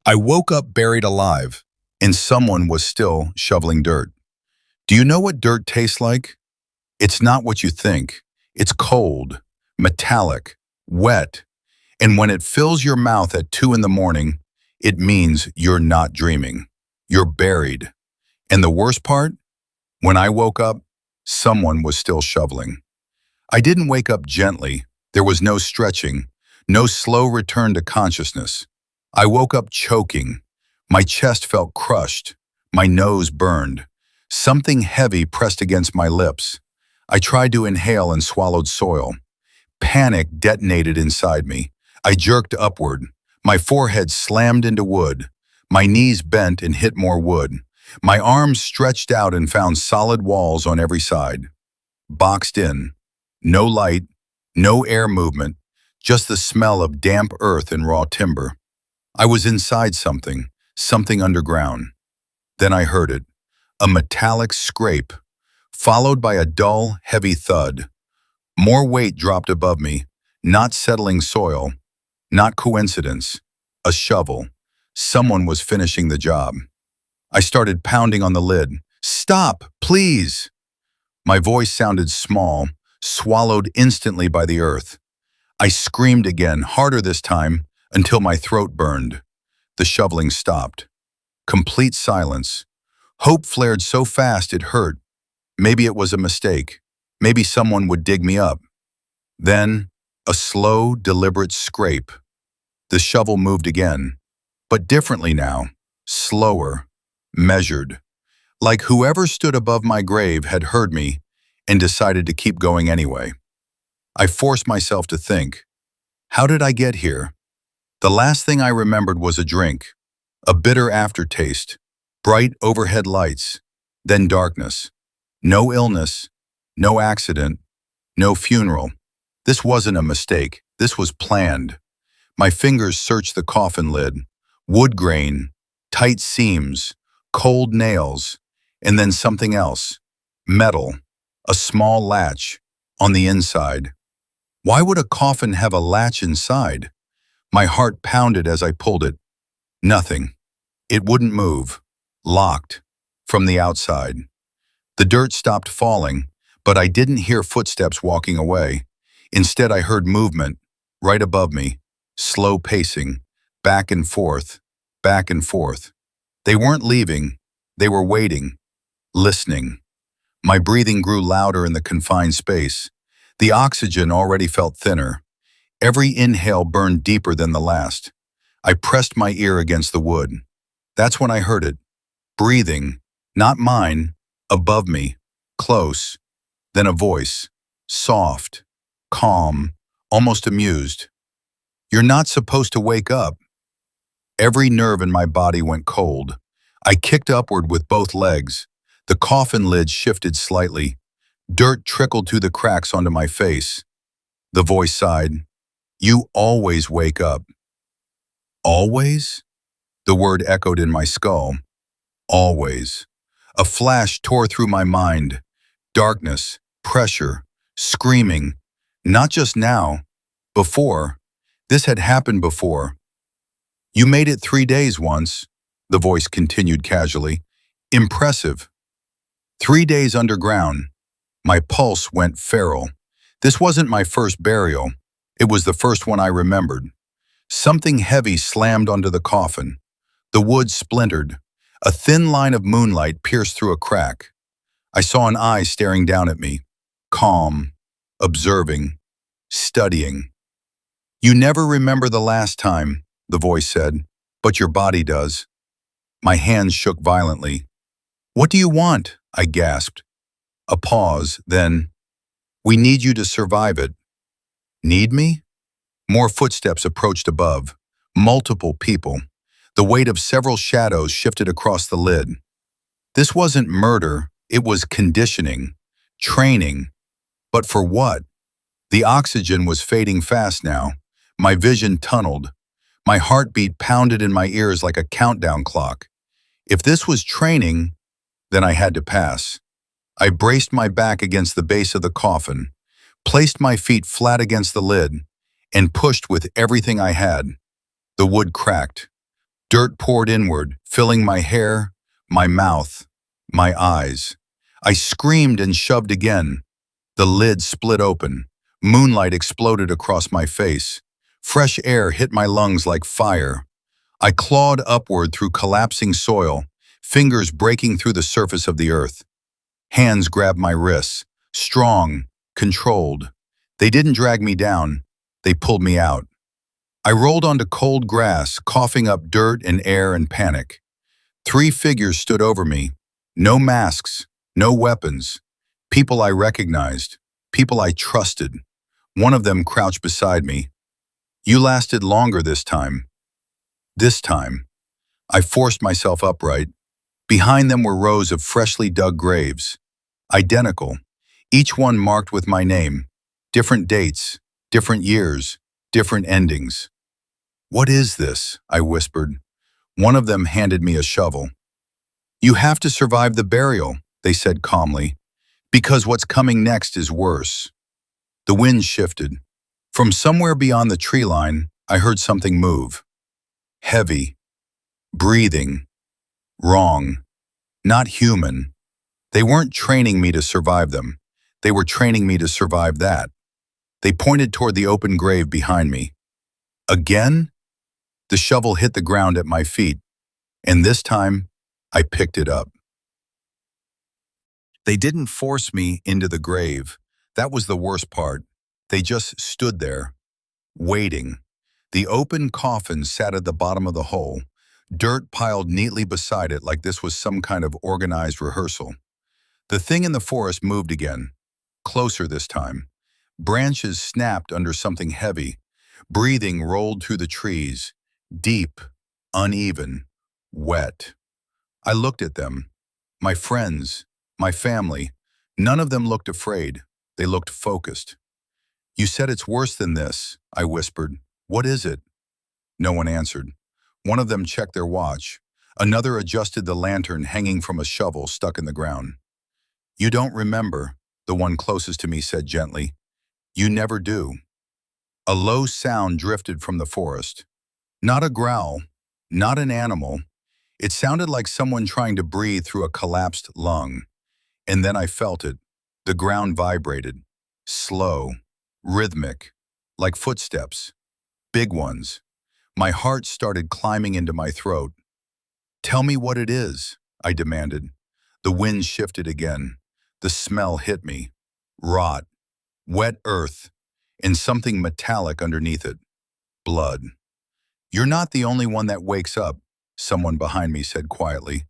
I woke up buried alive, and someone was still shoveling dirt. Do you know what dirt tastes like? It's not what you think. It's cold, metallic, wet, and when it fills your mouth at 2 in the morning, it means you're not dreaming. You're buried. And the worst part? When I woke up, someone was still shoveling. I didn't wake up gently. There was no stretching, no slow return to consciousness. I woke up choking. My chest felt crushed. My nose burned. Something heavy pressed against my lips. I tried to inhale and swallowed soil. Panic detonated inside me. I jerked upward. My forehead slammed into wood. My knees bent and hit more wood. My arms stretched out and found solid walls on every side. Boxed in. No light, no air movement, just the smell of damp earth and raw timber. I was inside something underground. Then I heard it, a metallic scrape, followed by a dull, heavy thud. More weight dropped above me, not settling soil, not coincidence, a shovel. Someone was finishing the job. I started pounding on the lid. "Stop, please!" My voice sounded small, swallowed instantly by the earth. I screamed again, harder this time, until my throat burned. The shoveling stopped. Complete silence. Hope flared so fast it hurt. Maybe it was a mistake. Maybe someone would dig me up. Then, a slow, deliberate scrape. The shovel moved again, but differently now, slower, measured. Like whoever stood above my grave had heard me and decided to keep going anyway. I forced myself to think, how did I get here? The last thing I remembered was a drink, a bitter aftertaste, bright overhead lights, then darkness. No illness, no accident, no funeral. This wasn't a mistake. This was planned. My fingers searched the coffin lid, wood grain, tight seams, cold nails, and then something else, metal, a small latch on the inside. Why would a coffin have a latch inside? My heart pounded as I pulled it. Nothing. It wouldn't move. Locked. From the outside. The dirt stopped falling, but I didn't hear footsteps walking away. Instead, I heard movement, right above me. Slow pacing. Back and forth. Back and forth. They weren't leaving. They were waiting. Listening. My breathing grew louder in the confined space. The oxygen already felt thinner. Every inhale burned deeper than the last. I pressed my ear against the wood. That's when I heard it. Breathing, not mine, above me, close. Then a voice, soft, calm, almost amused. "You're not supposed to wake up." Every nerve in my body went cold. I kicked upward with both legs. The coffin lid shifted slightly. Dirt trickled through the cracks onto my face. The voice sighed. "You always wake up." Always? The word echoed in my skull. Always. A flash tore through my mind. Darkness, pressure, screaming. Not just now. Before. This had happened before. "You made it 3 days once," the voice continued casually. "Impressive." 3 days underground. My pulse went feral. This wasn't my first burial. It was the first one I remembered. Something heavy slammed onto the coffin. The wood splintered. A thin line of moonlight pierced through a crack. I saw an eye staring down at me. Calm. Observing. Studying. "You never remember the last time," the voice said, "but your body does." My hands shook violently. "What do you want?" I gasped. A pause, then, "We need you to survive it." Need me? More footsteps approached above. Multiple people. The weight of several shadows shifted across the lid. This wasn't murder, it was conditioning, training. But for what? The oxygen was fading fast now. My vision tunneled. My heartbeat pounded in my ears like a countdown clock. If this was training, then I had to pass. I braced my back against the base of the coffin, placed my feet flat against the lid, and pushed with everything I had. The wood cracked. Dirt poured inward, filling my hair, my mouth, my eyes. I screamed and shoved again. The lid split open. Moonlight exploded across my face. Fresh air hit my lungs like fire. I clawed upward through collapsing soil, fingers breaking through the surface of the earth. Hands grabbed my wrists, strong, controlled. They didn't drag me down, they pulled me out. I rolled onto cold grass, coughing up dirt and air and panic. Three figures stood over me. No masks, no weapons. People I recognized, people I trusted. One of them crouched beside me. You lasted longer this time. This time. I forced myself upright. Behind them were rows of freshly dug graves. Identical, each one marked with my name. Different dates, different years, different endings. What is this? I whispered. One of them handed me a shovel. You have to survive the burial, they said calmly, because what's coming next is worse. The wind shifted. From somewhere beyond the tree line, I heard something move. Heavy, breathing, wrong, not human. They weren't training me to survive them. They were training me to survive that. They pointed toward the open grave behind me. Again? The shovel hit the ground at my feet, and this time, I picked it up. They didn't force me into the grave. That was the worst part. They just stood there, waiting. The open coffin sat at the bottom of the hole, dirt piled neatly beside it like this was some kind of organized rehearsal. The thing in the forest moved again, closer this time. Branches snapped under something heavy. Breathing rolled through the trees, deep, uneven, wet. I looked at them. My friends, my family. None of them looked afraid. They looked focused. You said it's worse than this, I whispered. What is it? No one answered. One of them checked their watch. Another adjusted the lantern hanging from a shovel stuck in the ground. You don't remember, the one closest to me said gently. You never do. A low sound drifted from the forest. Not a growl, not an animal. It sounded like someone trying to breathe through a collapsed lung. And then I felt it. The ground vibrated. Slow, rhythmic, like footsteps. Big ones. My heart started climbing into my throat. Tell me what it is, I demanded. The wind shifted again. The smell hit me. Rot, wet earth, and something metallic underneath it. Blood. You're not the only one that wakes up, someone behind me said quietly.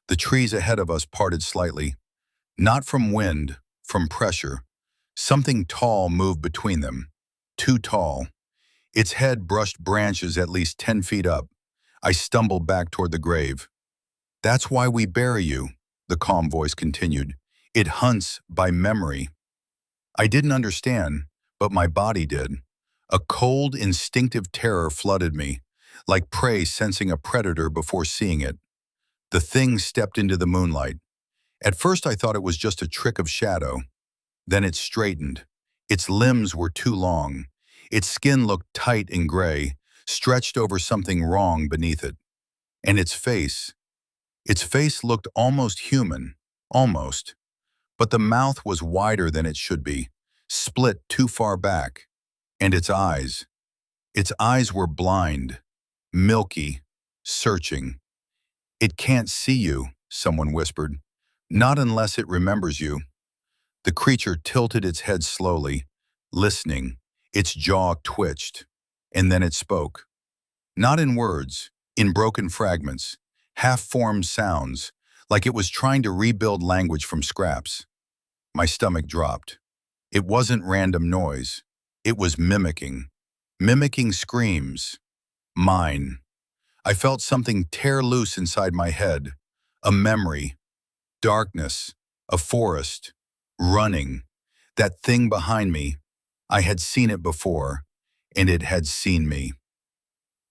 The trees ahead of us parted slightly. Not from wind, from pressure. Something tall moved between them. Too tall. Its head brushed branches at least 10 feet up. I stumbled back toward the grave. That's why we bury you, the calm voice continued. It hunts by memory. I didn't understand, but my body did. A cold, instinctive terror flooded me, like prey sensing a predator before seeing it. The thing stepped into the moonlight. At first I thought it was just a trick of shadow. Then it straightened. Its limbs were too long. Its skin looked tight and gray, stretched over something wrong beneath it. And its face looked almost human, almost. But the mouth was wider than it should be, split too far back. And its eyes were blind, milky, searching. It can't see you, someone whispered. Not unless it remembers you. The creature tilted its head slowly, listening. Its jaw twitched, and then it spoke. Not in words, in broken fragments, half-formed sounds, like it was trying to rebuild language from scraps. My stomach dropped. It wasn't random noise. It was mimicking screams. Mine. I felt something tear loose inside my head. A memory. Darkness. A forest. Running. That thing behind me. I had seen it before, and it had seen me.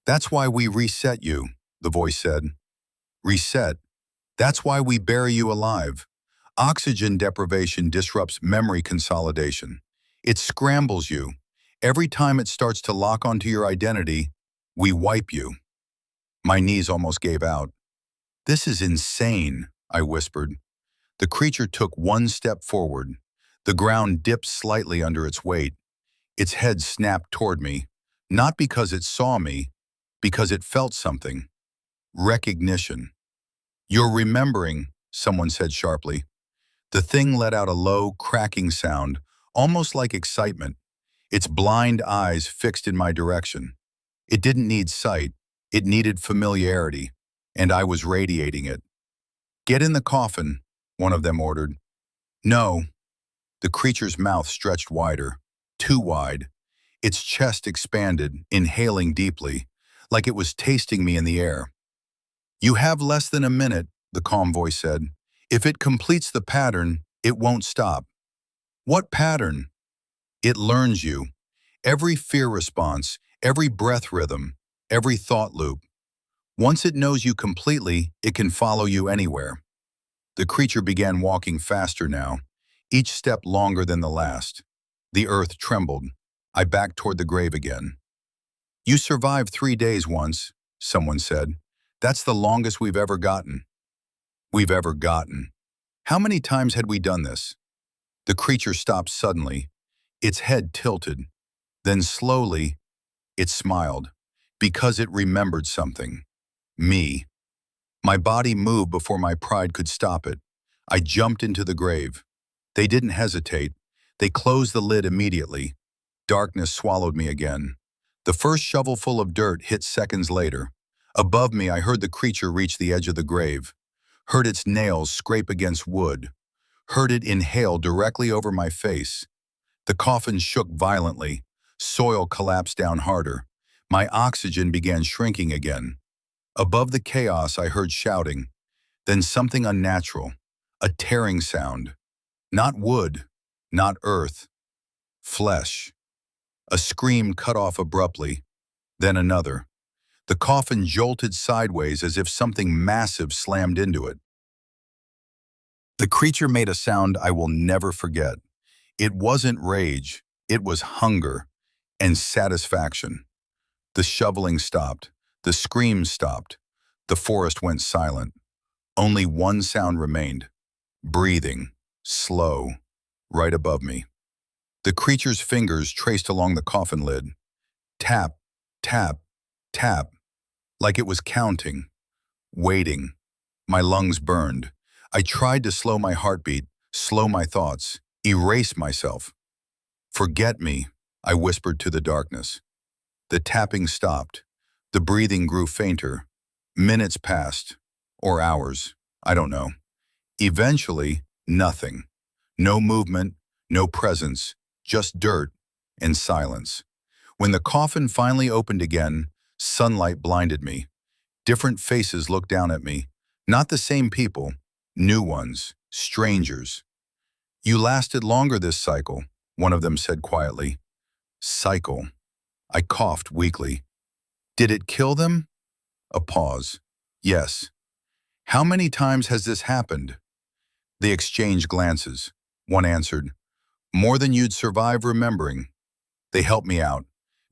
That's why we reset you, the voice said. Reset. That's why we bury you alive. Oxygen deprivation disrupts memory consolidation. It scrambles you. Every time it starts to lock onto your identity, we wipe you. My knees almost gave out. "This is insane," I whispered. The creature took one step forward. The ground dipped slightly under its weight. Its head snapped toward me, not because it saw me, because it felt something. Recognition. "You're remembering," someone said sharply. The thing let out a low, cracking sound, almost like excitement, its blind eyes fixed in my direction. It didn't need sight, it needed familiarity, and I was radiating it. "Get in the coffin," one of them ordered. "No." The creature's mouth stretched wider, too wide. Its chest expanded, inhaling deeply, like it was tasting me in the air. "You have less than a minute," the calm voice said. "If it completes the pattern, it won't stop." "What pattern?" "It learns you. Every fear response, every breath rhythm, every thought loop. Once it knows you completely, it can follow you anywhere." The creature began walking faster now, each step longer than the last. The earth trembled. I backed toward the grave again. "You survived 3 days once," someone said. "That's the longest we've ever gotten." We've ever gotten. How many times had we done this? The creature stopped suddenly. Its head tilted. Then slowly, it smiled, because it remembered something. Me. My body moved before my pride could stop it. I jumped into the grave. They didn't hesitate. They closed the lid immediately. Darkness swallowed me again. The first shovelful of dirt hit seconds later. Above me, I heard the creature reach the edge of the grave, heard its nails scrape against wood, heard it inhale directly over my face. The coffin shook violently. Soil collapsed down harder. My oxygen began shrinking again. Above the chaos, I heard shouting. Then something unnatural, a tearing sound. Not wood, not earth, flesh. A scream cut off abruptly, then another. The coffin jolted sideways as if something massive slammed into it. The creature made a sound I will never forget. It wasn't rage, it was hunger and satisfaction. The shoveling stopped, the screams stopped, the forest went silent. Only one sound remained, breathing, slow, right above me. The creature's fingers traced along the coffin lid. Tap, tap, tap, like it was counting, waiting. My lungs burned. I tried to slow my heartbeat, slow my thoughts, erase myself. "Forget me," I whispered to the darkness. The tapping stopped. The breathing grew fainter. Minutes passed, or hours, I don't know. Eventually, nothing. No movement, no presence, just dirt and silence. When the coffin finally opened again, sunlight blinded me. Different faces looked down at me. Not the same people, new ones, strangers. "You lasted longer this cycle," one of them said quietly. Cycle. I coughed weakly. "Did it kill them?" A pause. "Yes." "How many times has this happened?" They exchanged glances. One answered, "More than you'd survive remembering." They helped me out.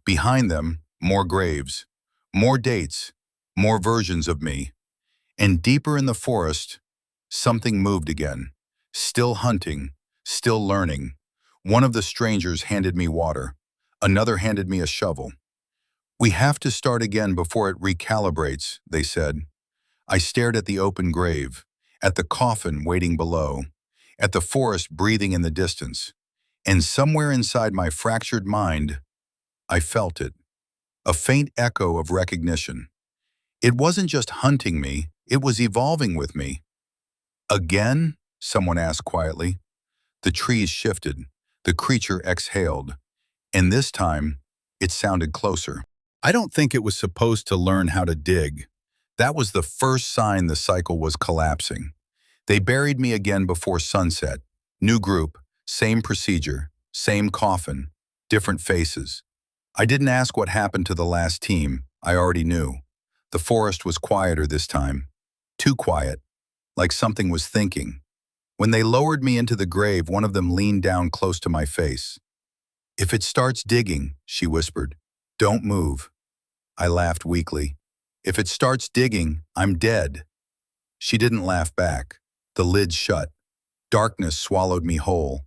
Behind them, more graves, more dates, more versions of me. And deeper in the forest, something moved again. Still hunting, still learning. One of the strangers handed me water. Another handed me a shovel. "We have to start again before it recalibrates," they said. I stared at the open grave, at the coffin waiting below, at the forest breathing in the distance. And somewhere inside my fractured mind, I felt it. A faint echo of recognition. It wasn't just hunting me, it was evolving with me. "Again?" someone asked quietly. The trees shifted. The creature exhaled. And this time, it sounded closer. I don't think it was supposed to learn how to dig. That was the first sign the cycle was collapsing. They buried me again before sunset. New group, same procedure, same coffin, different faces. I didn't ask what happened to the last team. I already knew. The forest was quieter this time. Too quiet, like something was thinking. When they lowered me into the grave, one of them leaned down close to my face. "If it starts digging," she whispered, "don't move." I laughed weakly. If it starts digging, I'm dead." She didn't laugh back. The lid shut. Darkness swallowed me whole.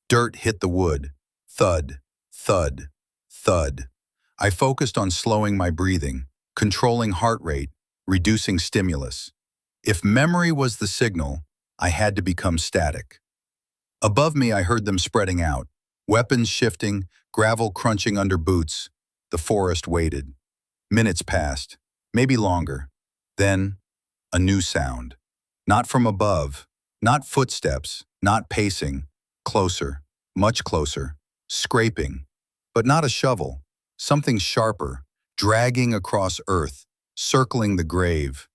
Dirt hit the wood. Thud, thud, thud. I focused on slowing my breathing, controlling heart rate, reducing stimulus. If memory was the signal, I had to become static. Above me, I heard them spreading out, weapons shifting, gravel crunching under boots. The forest waited. Minutes passed, maybe longer. Then, a new sound. Not from above, not footsteps, not pacing. Closer, much closer. Scraping. But not a shovel. Something sharper, dragging across earth, circling the grave.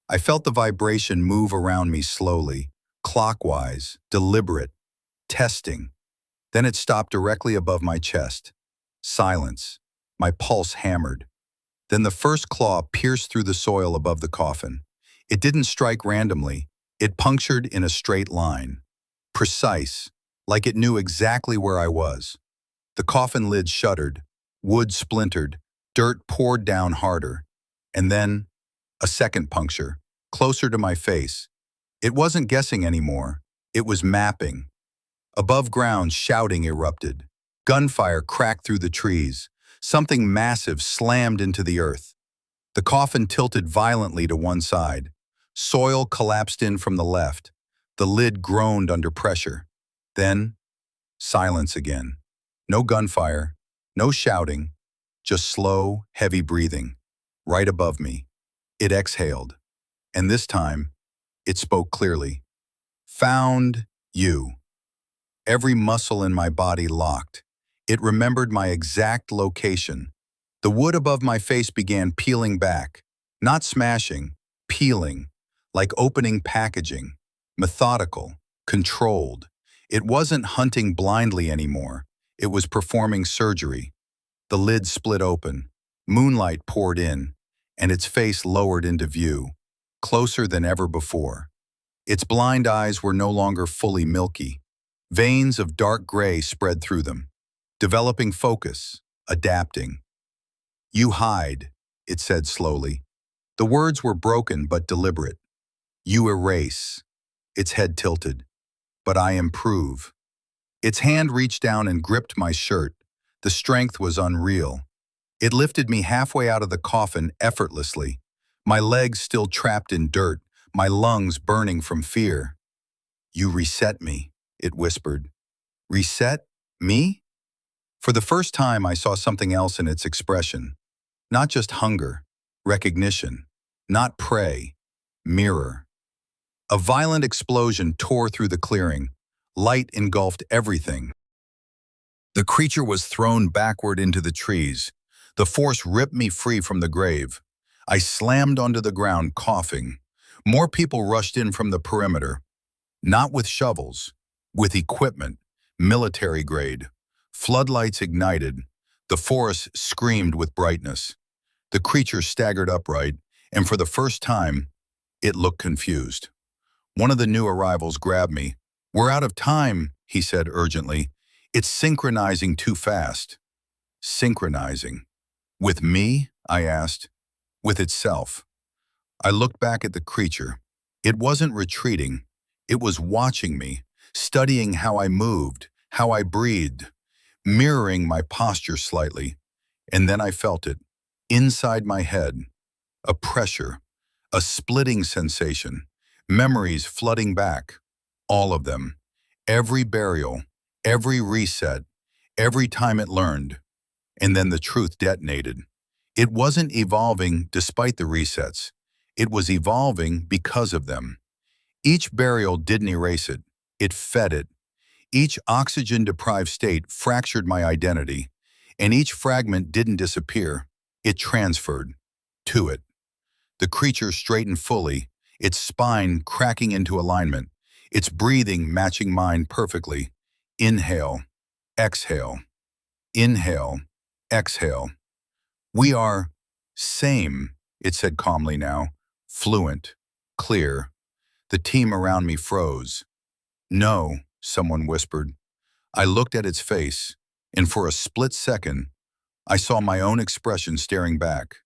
I felt the vibration move around me slowly, clockwise, deliberate, testing. Then it stopped directly above my chest. Silence. My pulse hammered. Then the first claw pierced through the soil above the coffin. It didn't strike randomly. It punctured in a straight line. Precise, like it knew exactly where I was. The coffin lid shuddered. Wood splintered. Dirt poured down harder. And then, a second puncture, closer to my face. It wasn't guessing anymore. It was mapping. Above ground, shouting erupted. Gunfire cracked through the trees. Something massive slammed into the earth. The coffin tilted violently to one side. Soil collapsed in from the left. The lid groaned under pressure. Then, silence again. No gunfire, no shouting, just slow, heavy breathing. Right above me. It exhaled. And this time, it spoke clearly. "Found you." Every muscle in my body locked. It remembered my exact location. The wood above my face began peeling back. Not smashing, peeling, like opening packaging. Methodical, controlled. It wasn't hunting blindly anymore. It was performing surgery. The lid split open. Moonlight poured in, and its face lowered into view, closer than ever before. Its blind eyes were no longer fully milky. Veins of dark gray spread through them, developing focus, adapting. "You hide," it said slowly. The words were broken but deliberate. "You erase." Its head tilted. "But I improve." Its hand reached down and gripped my shirt. The strength was unreal. It lifted me halfway out of the coffin effortlessly, my legs still trapped in dirt, my lungs burning from fear. "You reset me," it whispered. "Reset? Me?" For the first time, I saw something else in its expression. Not just hunger, recognition, not prey, mirror. A violent explosion tore through the clearing. Light engulfed everything. The creature was thrown backward into the trees. The force ripped me free from the grave. I slammed onto the ground, coughing. More people rushed in from the perimeter. Not with shovels, with equipment, military grade. Floodlights ignited. The forest screamed with brightness. The creature staggered upright, and for the first time, it looked confused. One of the new arrivals grabbed me. "We're out of time," he said urgently. "It's synchronizing too fast." Synchronizing. With me? I asked. With itself. I looked back at the creature. It wasn't retreating. It was watching me, studying how I moved, how I breathed, mirroring my posture slightly. And then I felt it, inside my head. A pressure, a splitting sensation, memories flooding back. All of them. Every burial, every reset, every time it learned. And then the truth detonated. It wasn't evolving despite the resets. It was evolving because of them. Each burial didn't erase it. It fed it. Each oxygen-deprived state fractured my identity, and each fragment didn't disappear. It transferred to it. The creature straightened fully, its spine cracking into alignment, its breathing matching mine perfectly. Inhale, exhale, inhale, exhale. "We are same," it said calmly now, fluent, clear. The team around me froze. "No," someone whispered. I looked at its face, and for a split second, I saw my own expression staring back.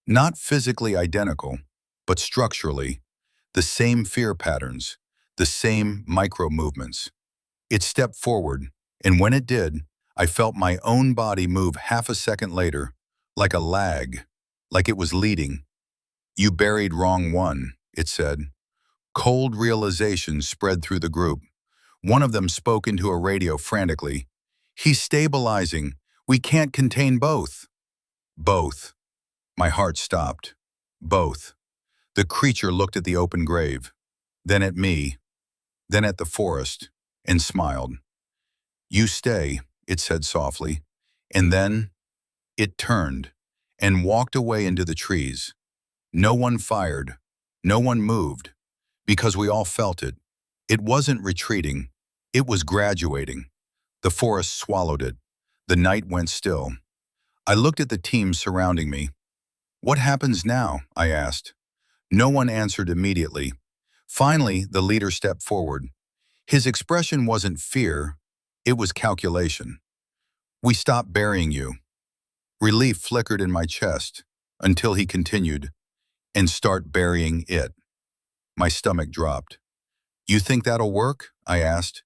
Not physically identical, but structurally, the same fear patterns, the same micro movements. It stepped forward, and when it did, I felt my own body move half a second later, like a lag, like it was leading. "You buried wrong one," it said. Cold realization spread through the group. One of them spoke into a radio frantically. "He's stabilizing. We can't contain both." Both. My heart stopped. Both. The creature looked at the open grave, then at me, then at the forest, and smiled. "You stay," it said softly, and then it turned and walked away into the trees. No one fired, no one moved, because we all felt it. It wasn't retreating, it was graduating. The forest swallowed it. The night went still. I looked at the team surrounding me. "What happens now?" I asked. No one answered immediately. Finally, the leader stepped forward. His expression wasn't fear, it was calculation. "We stop burying you." Relief flickered in my chest until he continued, "and start burying it." My stomach dropped. "You think that'll work?" I asked.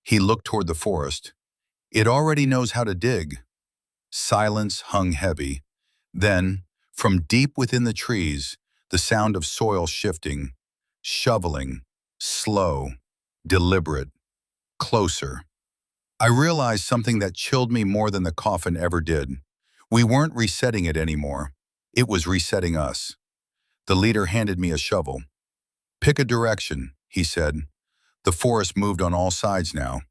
He looked toward the forest. "It already knows how to dig." Silence hung heavy. Then, from deep within the trees, the sound of soil shifting, shoveling, slow, deliberate, closer. I realized something that chilled me more than the coffin ever did. We weren't resetting it anymore. It was resetting us. The leader handed me a shovel. "Pick a direction," he said. The forest moved on all sides now.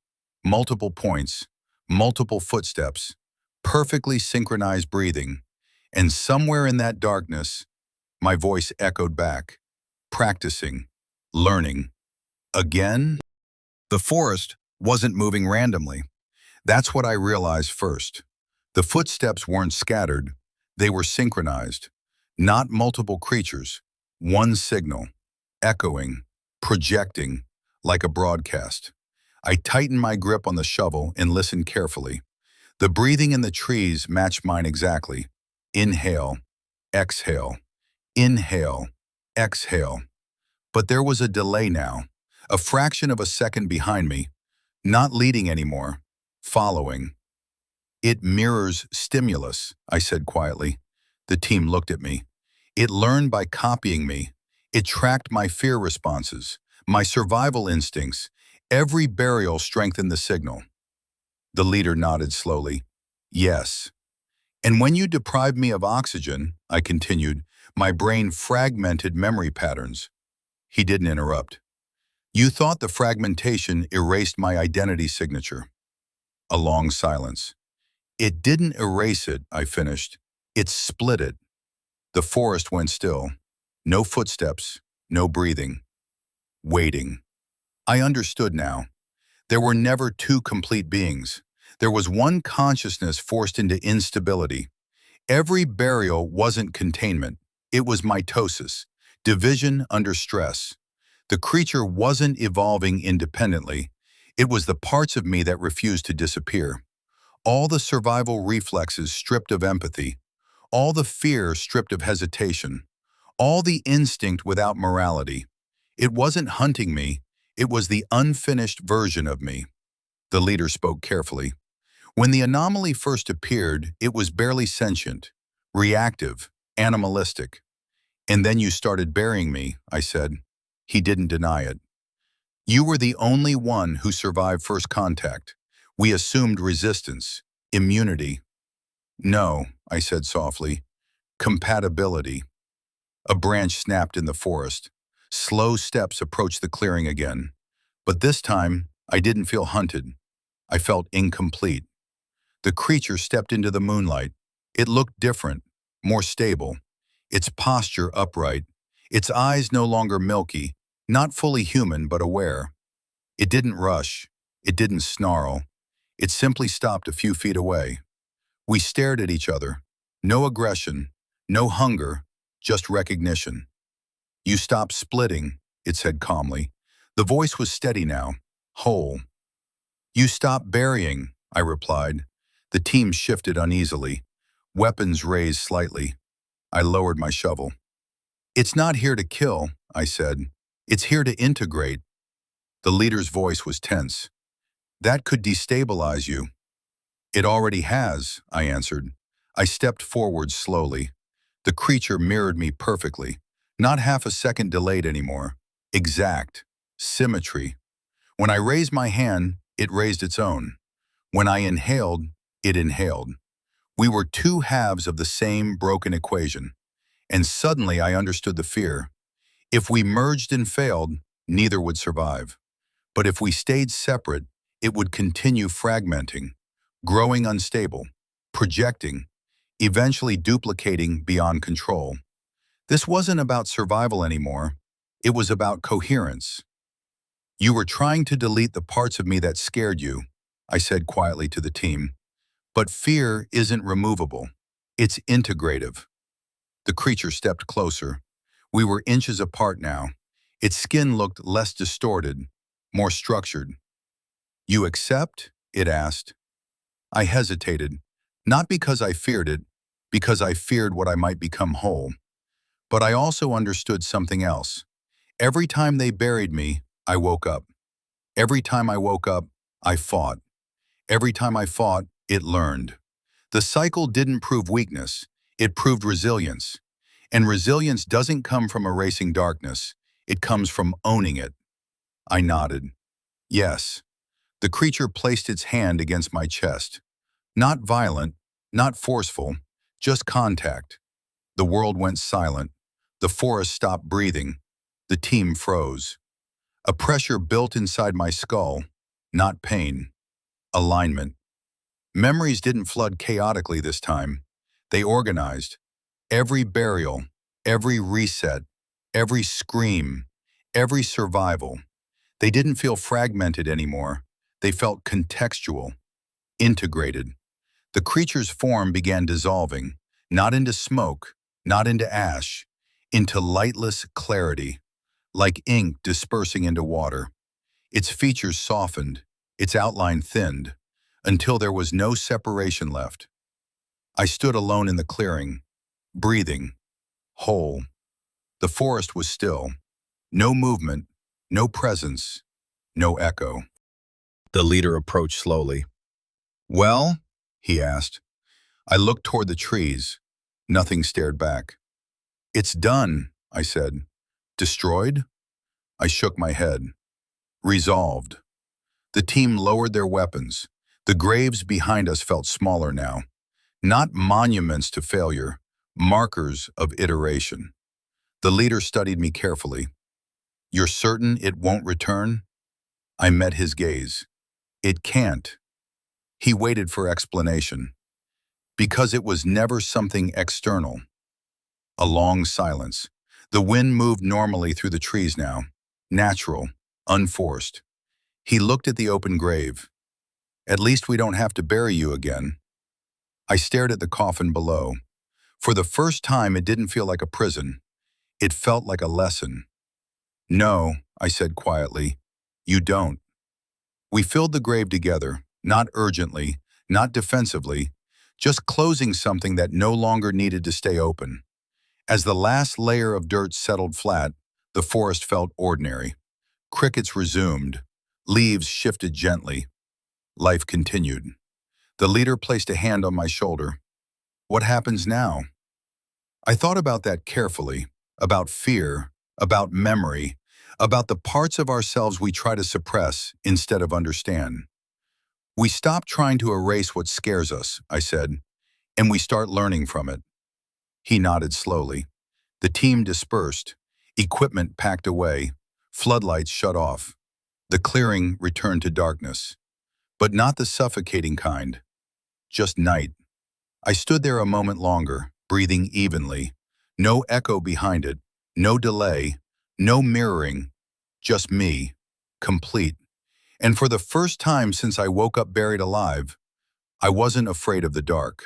Multiple points, multiple footsteps, perfectly synchronized breathing. And somewhere in that darkness, my voice echoed back, practicing, learning. Again? The forest wasn't moving randomly. That's what I realized first. The footsteps weren't scattered, they were synchronized. Not multiple creatures, one signal, echoing, projecting, like a broadcast. I tightened my grip on the shovel and listened carefully. The breathing in the trees matched mine exactly. Inhale, exhale, inhale, exhale. But there was a delay now, a fraction of a second behind me, not leading anymore, following. "It mirrors stimulus," I said quietly. The team looked at me. "It learned by copying me. It tracked my fear responses, my survival instincts. Every burial strengthened the signal." The leader nodded slowly. "Yes. And when you deprived me of oxygen," I continued, "my brain fragmented memory patterns." He didn't interrupt. "You thought the fragmentation erased my identity signature." A long silence. "It didn't erase it," I finished. "It split it." The forest went still. No footsteps, no breathing. Waiting. I understood now. There were never two complete beings. There was one consciousness forced into instability. Every burial wasn't containment. It was mitosis, division under stress. The creature wasn't evolving independently. It was the parts of me that refused to disappear. All the survival reflexes stripped of empathy. All the fear stripped of hesitation. All the instinct without morality. It wasn't hunting me. It was the unfinished version of me. The leader spoke carefully. "When the anomaly first appeared, it was barely sentient, reactive, animalistic. And then you started burying me," I said. He didn't deny it. "You were the only one who survived first contact. We assumed resistance, immunity." "No," I said softly. "Compatibility." A branch snapped in the forest. Slow steps approached the clearing again. But this time, I didn't feel hunted. I felt incomplete. The creature stepped into the moonlight. It looked different, more stable. Its posture upright. Its eyes no longer milky, not fully human but aware. It didn't rush. It didn't snarl. It simply stopped a few feet away. We stared at each other. No aggression, no hunger, just recognition. "You stopped splitting," it said calmly. The voice was steady now, whole. "You stopped burying," I replied. The team shifted uneasily. Weapons raised slightly. I lowered my shovel. It's not here to kill, I said. It's here to integrate. The leader's voice was tense. That could destabilize you. It already has, I answered. I stepped forward slowly. The creature mirrored me perfectly. Not half a second delayed anymore. Exact. Symmetry. When I raised my hand, it raised its own. When I inhaled, it inhaled. We were two halves of the same broken equation. And suddenly I understood the fear. If we merged and failed, neither would survive. But if we stayed separate, it would continue fragmenting, growing unstable, projecting, eventually duplicating beyond control. This wasn't about survival anymore. It was about coherence. You were trying to delete the parts of me that scared you, I said quietly to the team. But fear isn't removable. It's integrative. The creature stepped closer. We were inches apart now. Its skin looked less distorted, more structured. You accept? It asked. I hesitated, not because I feared it, because I feared what I might become whole. But I also understood something else. Every time they buried me, I woke up. Every time I woke up, I fought. Every time I fought, it learned. The cycle didn't prove weakness, it proved resilience. And resilience doesn't come from erasing darkness, it comes from owning it. I nodded. Yes. The creature placed its hand against my chest. Not violent, not forceful, just contact. The world went silent. The forest stopped breathing. The team froze. A pressure built inside my skull, not pain. Alignment. Memories didn't flood chaotically this time. They organized. Every burial, every reset, every scream, every survival. They didn't feel fragmented anymore. They felt contextual, integrated. The creature's form began dissolving, not into smoke, not into ash, into lightless clarity, like ink dispersing into water. Its features softened, its outline thinned, until there was no separation left. I stood alone in the clearing, breathing, whole. The forest was still. No movement, no presence, no echo. The leader approached slowly. Well? He asked. I looked toward the trees. Nothing stared back. It's done, I said. Destroyed? I shook my head. Resolved. The team lowered their weapons. The graves behind us felt smaller now. Not monuments to failure, markers of iteration. The leader studied me carefully. You're certain it won't return? I met his gaze. It can't. He waited for explanation. Because it was never something external. A long silence. The wind moved normally through the trees now. Natural, unforced. He looked at the open grave. At least we don't have to bury you again. I stared at the coffin below. For the first time, it didn't feel like a prison. It felt like a lesson. No, I said quietly, you don't. We filled the grave together, not urgently, not defensively, just closing something that no longer needed to stay open. As the last layer of dirt settled flat, the forest felt ordinary. Crickets resumed. Leaves shifted gently. Life continued. The leader placed a hand on my shoulder. What happens now? I thought about that carefully, about fear, about memory, about the parts of ourselves we try to suppress instead of understand. We stop trying to erase what scares us, I said, and we start learning from it. He nodded slowly. The team dispersed, equipment packed away, floodlights shut off. The clearing returned to darkness, but not the suffocating kind, just night. I stood there a moment longer, breathing evenly. No echo behind it, no delay, no mirroring, just me, complete. And for the first time since I woke up buried alive, I wasn't afraid of the dark.